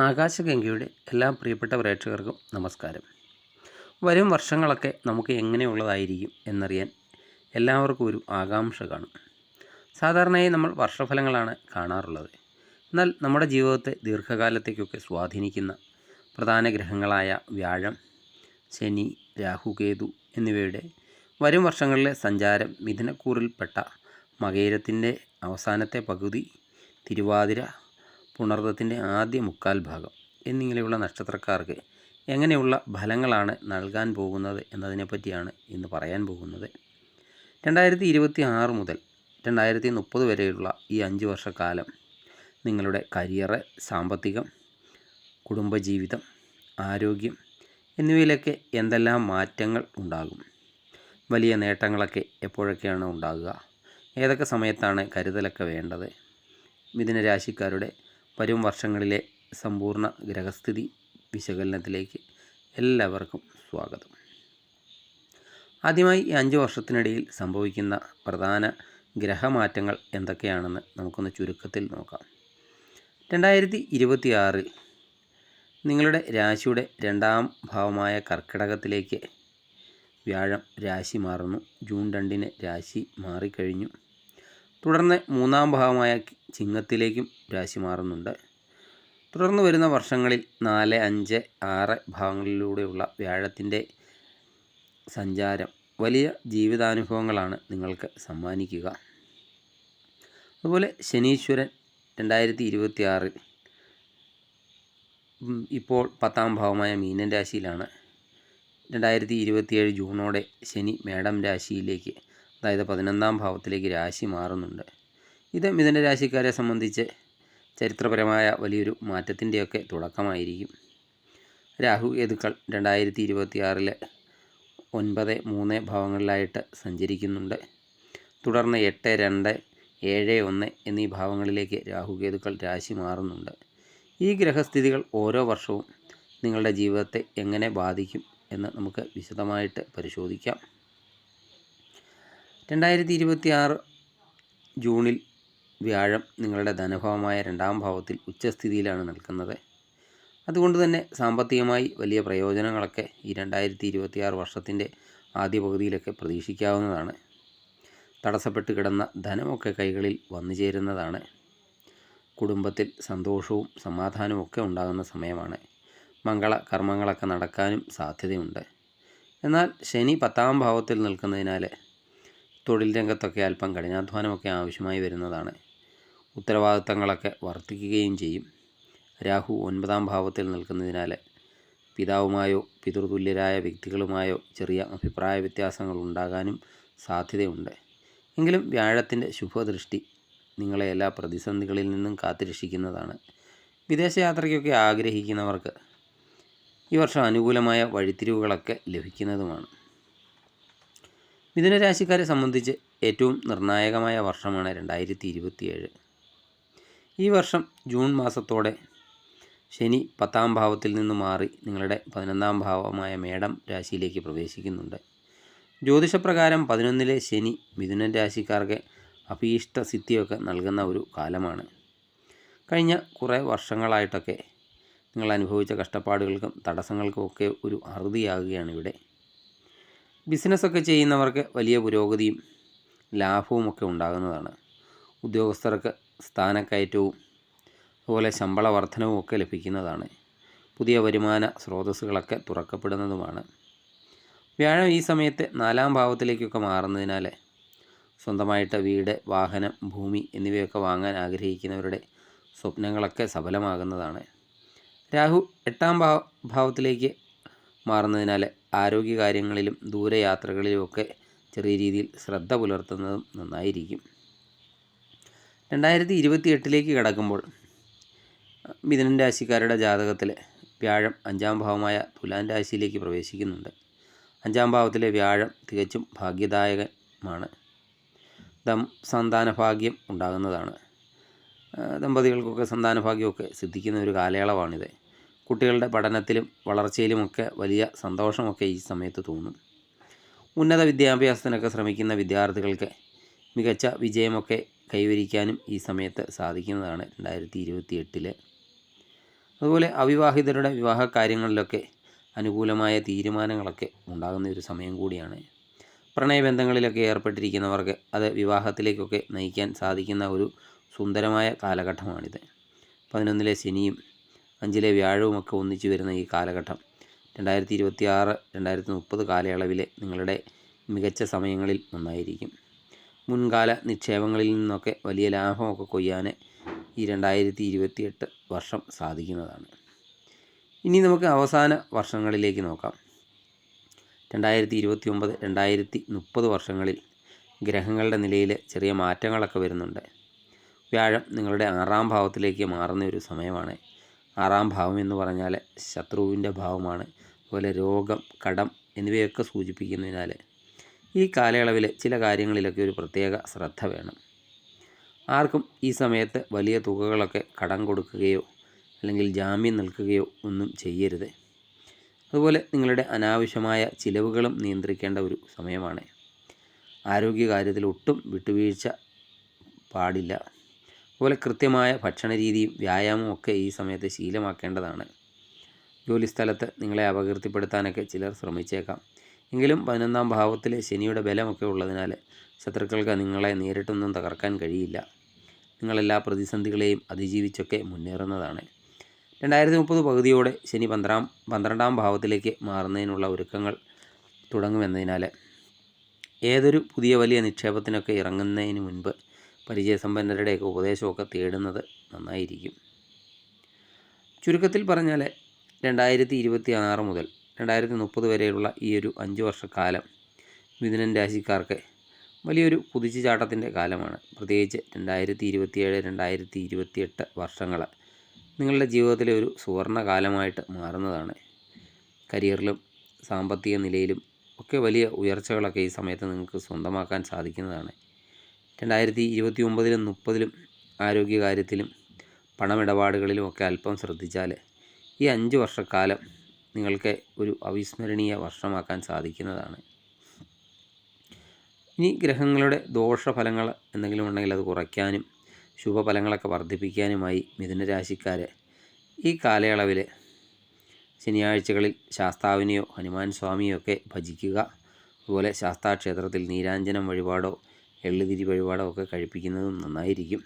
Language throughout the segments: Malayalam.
ആകാശഗംഗയുടെ എല്ലാ പ്രിയപ്പെട്ട പ്രേക്ഷകർക്കും നമസ്കാരം. വരും വർഷങ്ങളൊക്കെ നമുക്ക് എങ്ങനെയുള്ളതായിരിക്കും എന്നറിയാൻ എല്ലാവർക്കും ഒരു ആകാംക്ഷ കാണും. സാധാരണയായി നമ്മൾ വർഷഫലങ്ങളാണ് കാണാറുള്ളത്. എന്നാൽ നമ്മുടെ ജീവിതത്തെ ദീർഘകാലത്തേക്കൊക്കെ സ്വാധീനിക്കുന്ന പ്രധാന ഗ്രഹങ്ങളായ വ്യാഴം, ശനി, രാഹുകേതു എന്നിവയുടെ വരും വർഷങ്ങളിലെ സഞ്ചാരം മിഥുനക്കൂറിൽപ്പെട്ട മകയിരത്തിൻ്റെ അവസാനത്തെ പകുതി, തിരുവാതിര, പുണർദത്തിൻ്റെ ആദ്യ മുക്കാൽ ഭാഗം എന്നിങ്ങനെയുള്ള നക്ഷത്രക്കാർക്ക് എങ്ങനെയുള്ള ഫലങ്ങളാണ് നൽകാൻ പോകുന്നത് എന്നതിനെപ്പറ്റിയാണ് ഇന്ന് പറയാൻ പോകുന്നത്. 2026 മുതൽ 2030 വരെയുള്ള ഈ 5 വർഷക്കാലം നിങ്ങളുടെ കരിയർ, സാമ്പത്തികം, കുടുംബജീവിതം, ആരോഗ്യം എന്നിവയിലൊക്കെ എന്തെല്ലാം മാറ്റങ്ങൾ ഉണ്ടാകും? വലിയ നേട്ടങ്ങളൊക്കെ എപ്പോഴൊക്കെയാണ് ഉണ്ടാകുക? ഏതൊക്കെ സമയത്താണ് കരുതലൊക്കെ വേണ്ടത്? മിഥുനരാശിക്കാരുടെ വരും വർഷങ്ങളിലെ സമ്പൂർണ്ണ ഗ്രഹസ്ഥിതി വിശകലനത്തിലേക്ക് എല്ലാവർക്കും സ്വാഗതം. ആദ്യമായി ഈ 5 വർഷത്തിനിടയിൽ സംഭവിക്കുന്ന പ്രധാന ഗ്രഹമാറ്റങ്ങൾ എന്തൊക്കെയാണെന്ന് നമുക്കൊന്ന് ചുരുക്കത്തിൽ നോക്കാം. 2026 നിങ്ങളുടെ രാശിയുടെ 2ാം ഭാവമായ കർക്കിടകത്തിലേക്ക് വ്യാഴം രാശി മാറുന്നു. ജൂൺ 2 രാശി മാറിക്കഴിഞ്ഞു. തുടർന്ന് 3ാം ഭാവമായ ചിങ്ങത്തിലേക്കും രാശി മാറുന്നുണ്ട്. തുടർന്ന് വരുന്ന വർഷങ്ങളിൽ 4, 5, 6 ഭാവങ്ങളിലൂടെയുള്ള വ്യാഴത്തിൻ്റെ സഞ്ചാരം വലിയ ജീവിതാനുഭവങ്ങളാണ് നിങ്ങൾക്ക് സമ്മാനിക്കുക. അതുപോലെ ശനീശ്വരൻ 2026 ഇപ്പോൾ 10ാം ഭാവമായ മീനൻ രാശിയിലാണ്. 2027 ജൂണോടെ ശനി മേടം രാശിയിലേക്ക്, അതായത് 11ാം ഭാവത്തിലേക്ക് രാശി മാറുന്നുണ്ട്. ഇത് മിഥുനരാശിക്കാരെ സംബന്ധിച്ച് ചരിത്രപരമായ വലിയൊരു മാറ്റത്തിൻ്റെയൊക്കെ തുടക്കമായിരിക്കും. രാഹുകേതുക്കൾ 2026 9, 3 ഭാവങ്ങളിലായിട്ട് സഞ്ചരിക്കുന്നുണ്ട്. തുടർന്ന് 8, 2, 7, 1 എന്നീ ഭാവങ്ങളിലേക്ക് രാഹുകേതുക്കൾ രാശി മാറുന്നുണ്ട്. ഈ ഗ്രഹസ്ഥിതികൾ ഓരോ വർഷവും നിങ്ങളുടെ ജീവിതത്തെ എങ്ങനെ ബാധിക്കും എന്ന് നമുക്ക് വിശദമായിട്ട് പരിശോധിക്കാം. 2026 ജൂണിൽ വ്യാഴം നിങ്ങളുടെ ധനഭാവമായ 2ാം ഭാവത്തിൽ ഉച്ചസ്ഥിതിയിലാണ് നിൽക്കുന്നത്. അതുകൊണ്ട് തന്നെ സാമ്പത്തികമായി വലിയ പ്രയോജനങ്ങളൊക്കെ ഈ 2026 വർഷത്തിൻ്റെ ആദ്യ പകുതിയിലൊക്കെ പ്രതീക്ഷിക്കാവുന്നതാണ്. തടസ്സപ്പെട്ട് കിടന്ന ധനമൊക്കെ കൈകളിൽ വന്നു ചേരുന്നതാണ്. കുടുംബത്തിൽ സന്തോഷവും സമാധാനവും ഒക്കെ ഉണ്ടാകുന്ന സമയമാണ്. മംഗള കർമ്മങ്ങളൊക്കെ നടക്കാനും സാധ്യതയുണ്ട്. എന്നാൽ ശനി 10ാം ഭാവത്തിൽ നിൽക്കുന്നതിനാൽ തൊഴിൽ രംഗത്തൊക്കെ അല്പം കഠിനാധ്വാനമൊക്കെ ആവശ്യമായി വരുന്നതാണ്. ഉത്തരവാദിത്തങ്ങളൊക്കെ വർദ്ധിക്കുകയും ചെയ്യും. രാഹു 9ാം ഭാവത്തിൽ നിൽക്കുന്നതിനാൽ പിതാവുമായോ പിതൃതുല്യരായ വ്യക്തികളുമായോ ചെറിയ അഭിപ്രായ വ്യത്യാസങ്ങൾ ഉണ്ടാകാനും സാധ്യതയുണ്ട്. എങ്കിലും വ്യാഴത്തിൻ്റെ ശുഭദൃഷ്ടി നിങ്ങളെ എല്ലാ പ്രതിസന്ധികളിൽ നിന്നും കാത്തുരക്ഷിക്കുന്നതാണ്. വിദേശയാത്രയ്ക്കൊക്കെ ആഗ്രഹിക്കുന്നവർക്ക് ഈ വർഷം അനുകൂലമായ വഴിത്തിരിവുകളൊക്കെ ലഭിക്കുന്നതുമാണ്. മിഥുനരാശിക്കാരെ സംബന്ധിച്ച് ഏറ്റവും നിർണായകമായ വർഷമാണ് 2027. ഈ വർഷം ജൂൺ മാസത്തോടെ ശനി 10ാം ഭാവത്തിൽ നിന്ന് മാറി നിങ്ങളുടെ 11ാം ഭാവമായ മേടം രാശിയിലേക്ക് പ്രവേശിക്കുന്നുണ്ട്. ജ്യോതിഷപ്രകാരം 11ലെ ശനി മിഥുനൻ രാശിക്കാർക്ക് അഭീഷ്ട സിദ്ധിയൊക്കെ നൽകുന്ന ഒരു കാലമാണ്. കഴിഞ്ഞ കുറേ വർഷങ്ങളായിട്ടൊക്കെ നിങ്ങൾ അനുഭവിച്ച കഷ്ടപ്പാടുകൾക്കും തടസ്സങ്ങൾക്കും ഒക്കെ ഒരു അറുതിയാകുകയാണ് ഇവിടെ. ബിസിനസ്സൊക്കെ ചെയ്യുന്നവർക്ക് വലിയ പുരോഗതിയും ലാഭവും ഒക്കെ ഉണ്ടാകുന്നതാണ്. ഉദ്യോഗസ്ഥർക്ക് സ്ഥാനക്കയറ്റവും അതുപോലെ ശമ്പള വർധനവും ഒക്കെ ലഭിക്കുന്നതാണ്. പുതിയ വരുമാന സ്രോതസ്സുകളൊക്കെ തുറക്കപ്പെടുന്നതുമാണ്. വ്യാഴം ഈ സമയത്ത് 4ാം ഭാവത്തിലേക്കൊക്കെ മാറുന്നതിനാൽ സ്വന്തമായിട്ട് വീട്, വാഹനം, ഭൂമി എന്നിവയൊക്കെ വാങ്ങാൻ ആഗ്രഹിക്കുന്നവരുടെ സ്വപ്നങ്ങളൊക്കെ സഫലമാകുന്നതാണ്. രാഹു 8ാം ഭാവത്തിലേക്ക് മാറുന്നതിനാൽ ആരോഗ്യകാര്യങ്ങളിലും ദൂരയാത്രകളിലുമൊക്കെ ചെറിയ രീതിയിൽ ശ്രദ്ധ പുലർത്തുന്നതും നന്നായിരിക്കും. 2028 കടക്കുമ്പോൾ മിഥുനൻ രാശിക്കാരുടെ ജാതകത്തിൽ വ്യാഴം 5ാം ഭാവമായ തുലാൻ രാശിയിലേക്ക് പ്രവേശിക്കുന്നുണ്ട്. 5ാം ഭാവത്തിലെ വ്യാഴം തികച്ചും ഭാഗ്യദായകമാണ്. സന്താനഭാഗ്യം ഉണ്ടാകുന്നതാണ്. ദമ്പതികൾക്കൊക്കെ സന്താനഭാഗ്യമൊക്കെ സിദ്ധിക്കുന്ന ഒരു കാലയളവാണിത്. കുട്ടികളുടെ പഠനത്തിലും വളർച്ചയിലുമൊക്കെ വലിയ സന്തോഷമൊക്കെ ഈ സമയത്ത് തോന്നും. ഉന്നത വിദ്യാഭ്യാസത്തിനൊക്കെ ശ്രമിക്കുന്ന വിദ്യാർത്ഥികൾക്ക് മികച്ച വിജയമൊക്കെ കൈവരിക്കാനും ഈ സമയത്ത് സാധിക്കുന്നതാണ് 2028. അതുപോലെ അവിവാഹിതരുടെ വിവാഹ കാര്യങ്ങളിലൊക്കെ അനുകൂലമായ തീരുമാനങ്ങളൊക്കെ ഉണ്ടാകുന്ന ഒരു സമയം കൂടിയാണ്. പ്രണയബന്ധങ്ങളിലൊക്കെ ഏർപ്പെട്ടിരിക്കുന്നവർക്ക് അത് വിവാഹത്തിലേക്കൊക്കെ നയിക്കാൻ സാധിക്കുന്ന ഒരു സുന്ദരമായ കാലഘട്ടമാണിത്. 11-ലെ ശനിയും 5-ലെ വ്യാഴവുമൊക്കെ ഒന്നിച്ചു വരുന്ന ഈ കാലഘട്ടം 2026 2030 കാലയളവിലെ നിങ്ങളുടെ മികച്ച സമയങ്ങളിൽ ഒന്നായിരിക്കും. മുൻകാല നിക്ഷേപങ്ങളിൽ നിന്നൊക്കെ വലിയ ലാഭമൊക്കെ കൊയ്യാൻ ഈ 2028 വർഷം സാധിക്കുന്നതാണ്. ഇനി നമുക്ക് അവസാന വർഷങ്ങളിലേക്ക് നോക്കാം. 2029 2030 വർഷങ്ങളിൽ ഗ്രഹങ്ങളുടെ നിലയിൽ ചെറിയ മാറ്റങ്ങളൊക്കെ വരുന്നുണ്ട്. വ്യാഴം നിങ്ങളുടെ 6-ാം ഭാവത്തിലേക്ക് മാറുന്ന ഒരു സമയമാണ്. 6-ാം ഭാവം എന്ന് പറഞ്ഞാൽ ശത്രുവിൻ്റെ ഭാവമാണ്. അതുപോലെ രോഗം, കടം എന്നിവയൊക്കെ സൂചിപ്പിക്കുന്നതിനാൽ ഈ കാലയളവിൽ ചില കാര്യങ്ങളിലൊക്കെ ഒരു പ്രത്യേക ശ്രദ്ധ വേണം. ആർക്കും ഈ സമയത്ത് വലിയ തുകകളൊക്കെ കടം കൊടുക്കുകയോ അല്ലെങ്കിൽ ജാമ്യം നിൽക്കുകയോ ഒന്നും ചെയ്യരുത്. അതുപോലെ നിങ്ങളുടെ അനാവശ്യമായ ചിലവുകളും നിയന്ത്രിക്കേണ്ട ഒരു സമയമാണ്. ആരോഗ്യകാര്യത്തിൽ ഒട്ടും വിട്ടുവീഴ്ച പാടില്ല. അതുപോലെ കൃത്യമായ ഭക്ഷണ രീതിയും വ്യായാമവും ഒക്കെ ഈ സമയത്ത് ശീലമാക്കേണ്ടതാണ്. ജോലിസ്ഥലത്ത് നിങ്ങളെ അപകീർത്തിപ്പെടുത്താനൊക്കെ ചിലർ ശ്രമിച്ചേക്കാം. എങ്കിലും 11-ാം ഭാവത്തിൽ ശനിയുടെ ബലമൊക്കെ ഉള്ളതിനാൽ ശത്രുക്കൾക്ക് നിങ്ങളെ നേരിട്ടൊന്നും തകർക്കാൻ കഴിയില്ല. നിങ്ങളെല്ലാ പ്രതിസന്ധികളെയും അതിജീവിച്ചൊക്കെ മുന്നേറുന്നതാണ്. 2030 പകുതിയോടെ ശനി 12-ാം ഭാവത്തിലേക്ക് മാറുന്നതിനുള്ള ഒരുക്കങ്ങൾ തുടങ്ങുമെന്നതിനാൽ ഏതൊരു പുതിയ വലിയ നിക്ഷേപത്തിനൊക്കെ ഇറങ്ങുന്നതിന് മുൻപ് പരിചയസമ്പന്നരുടെയൊക്കെ ഉപദേശമൊക്കെ തേടുന്നത് നന്നായിരിക്കും. ചുരുക്കത്തിൽ പറഞ്ഞാൽ 2026 മുതൽ 2030 വരെയുള്ള ഈ ഒരു 5 വർഷക്കാലം മിഥുനൻ രാശിക്കാർക്ക് വലിയൊരു കുതിച്ചുചാട്ടത്തിൻ്റെ കാലമാണ്. പ്രത്യേകിച്ച് 2027 2028 വർഷങ്ങൾ നിങ്ങളുടെ ജീവിതത്തിലെ ഒരു സുവർണ കാലമായിട്ട് മാറുന്നതാണ്. കരിയറിലും സാമ്പത്തിക നിലയിലും ഒക്കെ വലിയ ഉയർച്ചകളൊക്കെ ഈ സമയത്ത് നിങ്ങൾക്ക് സ്വന്തമാക്കാൻ സാധിക്കുന്നതാണ്. 2029-ലും 30-ലും ആരോഗ്യകാര്യത്തിലും പണമിടപാടുകളിലും ഒക്കെ അല്പം ശ്രദ്ധിച്ചാൽ ഈ 5 വർഷക്കാലം നിങ്ങൾക്ക് ഒരു അവിസ്മരണീയ വർഷമാക്കാൻ സാധിക്കുന്നതാണ്. ഇനി ഗ്രഹങ്ങളുടെ ദോഷഫലങ്ങൾ എന്തെങ്കിലും ഉണ്ടെങ്കിൽ അത് കുറയ്ക്കാനും ശുഭഫലങ്ങളൊക്കെ വർദ്ധിപ്പിക്കാനുമായി മിഥുനരാശിക്കാർ ഈ കാലയളവിൽ ശനിയാഴ്ചകളിൽ ശാസ്താവിനെയോ ഹനുമാൻ സ്വാമിയോ ഒക്കെ ഭജിക്കുക. അതുപോലെ ശാസ്താക്ഷേത്രത്തിൽ നീരാഞ്ജനം വഴിപാടോ എള്ളുതിരി വഴിപാടോ ഒക്കെ കഴിപ്പിക്കുന്നതും നന്നായിരിക്കും.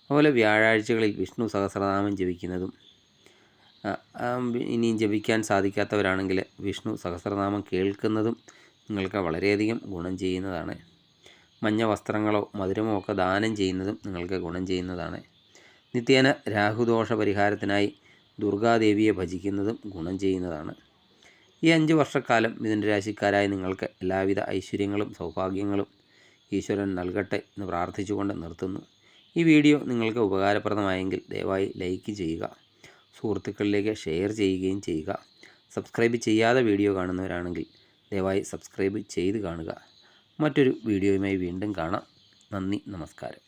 അതുപോലെ വ്യാഴാഴ്ചകളിൽ വിഷ്ണു സഹസ്രനാമം ജപിക്കുന്നതും, ഇനിയും ജപിക്കാൻ സാധിക്കാത്തവരാണെങ്കിൽ വിഷ്ണു സഹസ്രനാമം കേൾക്കുന്നതും നിങ്ങൾക്ക് വളരെയധികം ഗുണം ചെയ്യുന്നതാണ്. മഞ്ഞ വസ്ത്രങ്ങളോ മധുരമോ ഒക്കെ ദാനം ചെയ്യുന്നതും നിങ്ങൾക്ക് ഗുണം ചെയ്യുന്നതാണ്. നിത്യേന രാഹുദോഷ പരിഹാരത്തിനായി ദുർഗാദേവിയെ ഭജിക്കുന്നതും ഗുണം ചെയ്യുന്നതാണ്. ഈ 5 വർഷക്കാലം മിഥുന രാശിക്കാരായ നിങ്ങൾക്ക് എല്ലാവിധ ഐശ്വര്യങ്ങളും സൗഭാഗ്യങ്ങളും ഈശ്വരൻ നൽകട്ടെ എന്ന് പ്രാർത്ഥിച്ചുകൊണ്ട് നിർത്തുന്നു. ഈ വീഡിയോ നിങ്ങൾക്ക് ഉപകാരപ്രദമായെങ്കിൽ ദയവായി ലൈക്ക് ചെയ്യുക, സുഹൃത്തുക്കളിലേക്ക് ഷെയർ ചെയ്യുകയും ചെയ്യുക. സബ്സ്ക്രൈബ് ചെയ്യാതെ വീഡിയോ കാണുന്നവരാണെങ്കിൽ ദയവായി സബ്സ്ക്രൈബ് ചെയ്ത് കാണുക. മറ്റൊരു വീഡിയോയുമായി വീണ്ടും കാണാം. നന്ദി, നമസ്കാരം.